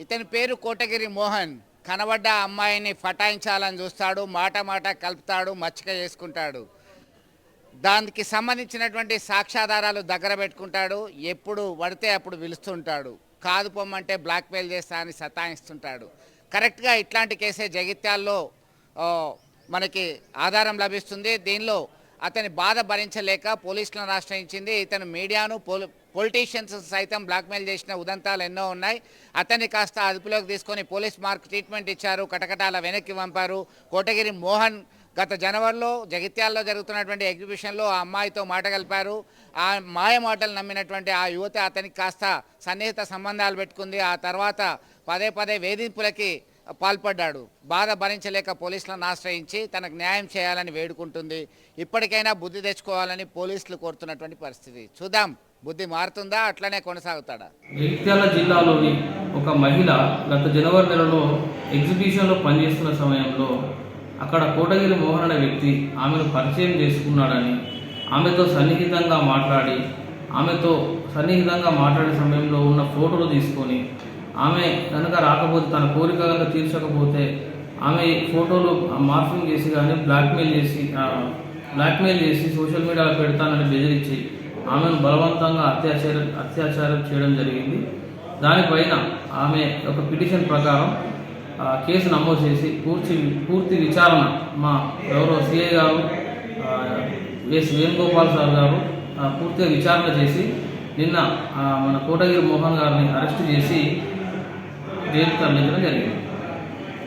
ఇతని పేరు కోటగిరి మోహన్. కనబడ్డ అమ్మాయిని ఫటాయించాలని చూస్తాడు, మాట మాట కలుపుతాడు, మచ్చిక చేసుకుంటాడు. దానికి సంబంధించినటువంటి సాక్ష్యాధారాలు దగ్గర పెట్టుకుంటాడు. ఎప్పుడు పడితే అప్పుడు పిలుస్తుంటాడు. కాదు పొమ్మంటే బ్లాక్మెయిల్ చేస్తా అని సతాయిస్తుంటాడు. కరెక్ట్గా ఇట్లాంటి కేసే జగిత్యాల్లో మనకి ఆధారం లభిస్తుంది. దీనిలో అతని బాధ భరించలేక పోలీసులను ఆశ్రయించింది. ఇతను మీడియాను పొలిటీషియన్స్ సైతం బ్లాక్మెయిల్ చేసిన ఉదంతాలు ఎన్నో ఉన్నాయి. అతన్ని కాస్త అదుపులోకి తీసుకొని పోలీస్ మార్క్ ట్రీట్మెంట్ ఇచ్చారు, కటకటాల వెనక్కి పంపారు. కోటగిరి మోహన్ గత జనవరిలో జగిత్యాల్లో జరుగుతున్నటువంటి ఎగ్జిబిషన్లో ఆ అమ్మాయితో మాట కలిపారు. ఆ మాయ మాటలు నమ్మినటువంటి ఆ యువత అతనికి కాస్త సన్నిహిత సంబంధాలు పెట్టుకుంది. ఆ తర్వాత పదే పదే వేధింపులకి పాల్పడ్డాడు. బాధ భరించలేక పోలీసులను ఆశ్రయించి తనకు న్యాయం చేయాలని వేడుకుంటుంది. ఇప్పటికైనా బుద్ధి తెచ్చుకోవాలని పోలీసులు కోరుతున్నటువంటి పరిస్థితి. చూద్దాం, బుద్ధి మారుతుందా, అట్లనే కొనసాగుతాడా? జగిత్యాల జిల్లాలోని ఒక మహిళ గత జనవరి నెలలో ఎగ్జిబిషన్లో పనిచేస్తున్న సమయంలో అక్కడ కోటగిరి మోహన్ అనే వ్యక్తి ఆమెను పరిచయం చేసుకున్నాడని, ఆమెతో సన్నిహితంగా మాట్లాడే సమయంలో ఉన్న ఫోటోలు తీసుకొని ఆమె కనుక రాకపోతే, తన కోరిక కనుక తీర్చకపోతే ఆమె ఫోటోలు మార్ఫింగ్ చేసి కానీ బ్లాక్మెయిల్ చేసి సోషల్ మీడియాలో పెడతానని బెదిరించి ఆమెను బలవంతంగా అత్యాచారం చేయడం జరిగింది. దానిపైన ఆమె ఒక పిటిషన్ ప్రకారం కేసు నమోదు చేసి పూర్తి విచారణ మా ఎవరో సిఐ గారు ఎస్ వేణుగోపాల్ సార్ గారు పూర్తిగా విచారణ చేసి నిన్న మన కోటగిరి మోహన్ గారిని అరెస్ట్ చేసి జైలుకు తరలించడం జరిగింది.